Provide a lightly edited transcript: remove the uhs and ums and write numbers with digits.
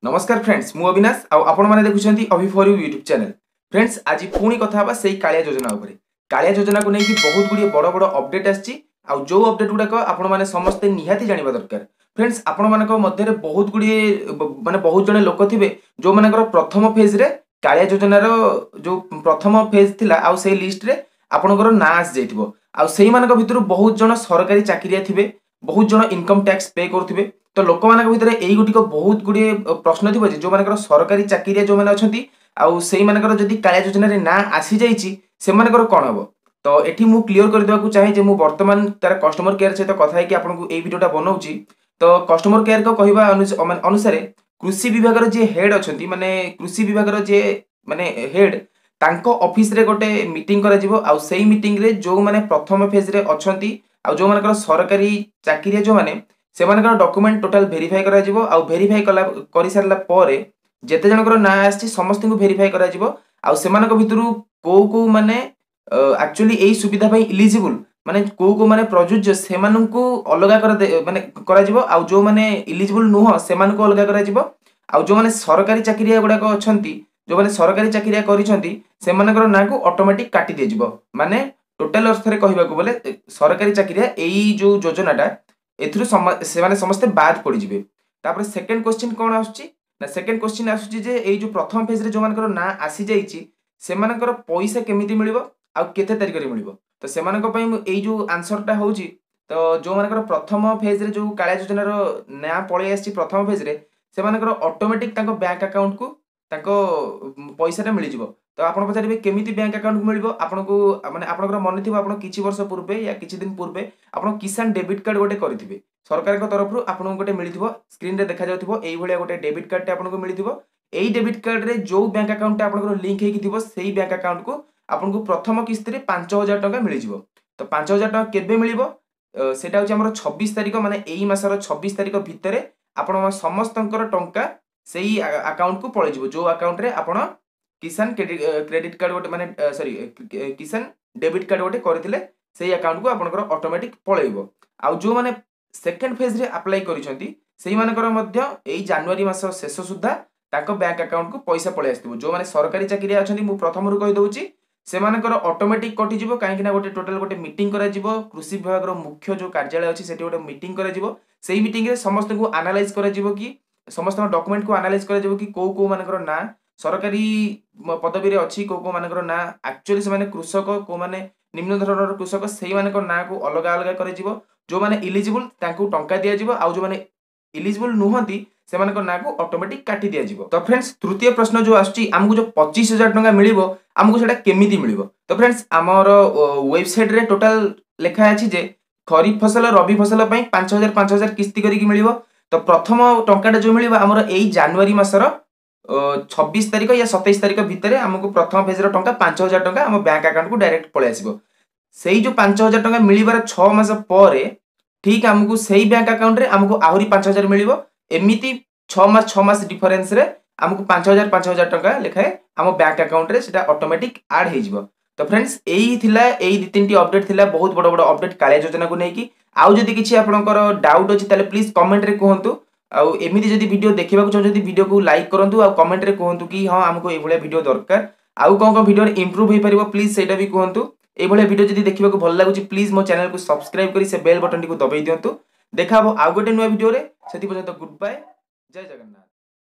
नमस्कार फ्रेंड्स मु अविनाश आपण माने देखुछंती अभि for you YouTube channel. Friends आज पुणी कथा हबा सेही कालिया योजना उपरे। कालिया योजना को नेकी बहुत गुडी बड़ बड़ अपडेट आछि आ जो अपडेट गुडा को आपण माने समस्त निहाती जानिबा दरकार। फ्रेंड्स आपण मानक मध्य रे बहुत गुडी माने बहुत जने लोक थिबे जो मानकर प्रथम फेज रे कालिया योजना रो जो प्रथम फेज थिला आ सेही लिस्ट रे आपनकर ना आस जाइथिबो आ सेही मानक भितर बहुत जन सरकारी चाकरिया थिबे बहुत जन इनकम टैक्स पे करथिबे। तो लोक मान भितर यही गुटिक बहुत गुड़े प्रश्न थी जो मान सरकारी चाकरिया जो मैंने अच्छा आउ से जदि कालिया योजना ना आसी जाइए से कौन हम। तो ये मुझे क्लीयर करदेवा चाहे जे बर्तमान तार कस्टमर केयर सहित कथा है आपको ये वीडियोटा बनाऊँगी। तो कस्टमर केयर को कहवा अनुसार कृषि विभाग जी हेड अच्छा माने कृषि विभाग जी माने हेड तांको ऑफिस रे गोटे मीटिंग करा जिवो आ सेही मीटिंग रे जो माने प्रथम फेज रे अछंती आ जो मानकर सरकारी चाकरिया जो माने से डॉक्यूमेंट टोटल वेरीफाई करा जिवो आ वेरीफाई कला करि सारला परे जेते जनकर ना आछि समस्त को वेरीफाई करा जिवो आ सेमानक भितरु को माने एक्चुअली एई सुविधा पई एलिजिबल माने को माने प्रयोज्य सेमानकु अलगा कर माने करा जिवो आ जो माने एलिजिबल नुह सेमानकु अलगा करा जिवो आ जो माने सरकारी चाकरिया गुडा को अछंती जो माने सरकारी चाकरिया करिसंती सेमानकर ना को ऑटोमेटिक काटी दे जिवो। माने टोटल अर्थ रे कहिबा को बोले सरकारी चाकरिया एई जो योजनाटा एथुरु से समस्ते बाद पड़ जाए। तापर सेकंड क्वेश्चन कौन आसुची ना सेकंड क्वेश्चन आसुची जे एई जो प्रथम फेज रे जो मानकर ना आसी जाईची सेमानकर पैसा केमिति मिलिबो आ केते तारिख रे मिलिबो। तो सेमानक पई एई जो आंसरटा होउची तो जो मानकर प्रथम फेज रे जो कालिया योजना रो ना पळे आसी प्रथम फेज रे सेमानकर ऑटोमेटिक तांको बैंक अकाउंट को तांको पैसाटा मिल जिवो। तो आपण पचारिबे केमिति बैंक अकाउंट मिलिबो आपनको माने आपनकर मन थिबो आपण किछि वर्ष पूर्वे या किछि दिन पूर्वे आपण किसान डेबिट कार्ड गोटे करिथिबे सरकार को तरफ रु आपन गोटे मिलिथिबो स्क्रीन रे देखा जाउथिबो एई भलिया गोटे डेबिट कार्ड टे आपनको मिलिथिबो। एई डेबिट कार्ड रे जो बैंक अकाउंट टे आपनकर लिंक हेकि थिबो सेई बैंक अकाउंट को आपनको प्रथम किस्त रे 5000 टका मिलि जिवो। तो 5000 टका केबे मिलिबो सेटा होची हमर 26 तारिख माने एई मासर 26 तारिख भितरे आपण समस्तंकर टंका सेई अकाउंट को पळे जिवो जो अकाउंट रे आपण किसान क्रेडिट कार्ड गोटे माने सॉरी किसान डेबिट कार्ड गोटे करथिले सेई अकाउंट को आपनकर ऑटोमेटिक पळेइबो। आ जो माने सेकंड फेज रे अप्लाई करिसंती सेही मानकर मध्य एई जनवरी मास शेष सुद्धा ताको बैंक अकाउंट को पैसा पळे आस्तिबो। जो माने सरकारी चाकरी अछंती मु प्रथम रु कहि दउची से मानकर ऑटोमेटिक कटि जिवो काहे कि ना गोटे टोटल गोटे मीटिंग करा जिवो कृषि विभाग रो मुख्य जो कार्यालय अछि सेठी गोटे मीटिंग करा जिवो। सेही मीटिंग रे समस्त को एनालाइज करा जिवो कि समस्त डॉक्यूमेंट को एनालाइज करा जिवो कि को मानकर ना सरकारी पदवी रे अछि को मानकर ना एक्चुअली से माने कृषक को माने निम्न धरणर कृषक सेही मानकर ना को अलगा अलगा करे जिवो। जो माने एलिजिबल तांको टंका दिया जिवो आ जो माने एलिजिबल नुहंती सेमानकर ना को ऑटोमेटिक काटी दिया जिवो। तो फ्रेंड्स तृतीय प्रश्न जो आछी हमकु जो 25000 टका मिलिबो हमकु सेटा केमिति मिलिबो। तो फ्रेंड्स हमर वेबसाइट रे टोटल लेखा अछि जे खरीफ फसल रबी फसल पई 5000 5000 किस्ती करी कि मिलिबो। तो प्रथम टंकाटा जो मिलिबो हमर एई जनवरी मासर 26 तारिख या 27 तारिख भितर हमको प्रथम फेज टंका 5000 टंका हम बैंक अकाउंट को डायरेक्ट पळे आसीबो। सेही जो 5000 टंका मिलिबार 6 मास परे ठीक हमको सेही बैंक अकाउंट रे हमको आहुरी 5000 मिलिबो। एमिति 6 मास डिफरेंस रे हमको 5000 टंका लेखाए हम बैंक अकाउंट रे सेटा ऑटोमेटिक ऐड हे जिवो। तो फ्रेंड्स एही थिला एही दि तीनटी अपडेट थिला बहुत बड़ बड़ अपडेट कालिया योजना को नेकी। आउ जदी किछि आपनकर डाउट अछि ताले प्लीज कमेंट रे कहंतु। आउ एमिति जदी वीडियो देखिबा को चाहते वीडियो को लाइक करंतु आ कमेंट रे कहंतु कि हां हमको ए भलिया वीडियो दरकार आउ कोन वीडियो रे इंप्रूव हे परिबो प्लीज सेटा भी कहंतु। ए भलिया वीडियो जदी देखिबा को भल लागुची प्लीज मो चैनल को सब्सक्राइब करी से बेल बटन टी को दबाई दियंतु। देखाबो आउ गोटे नुवा वीडियो रे सेति पर्यंत गुड बाय जय जगन्नाथ।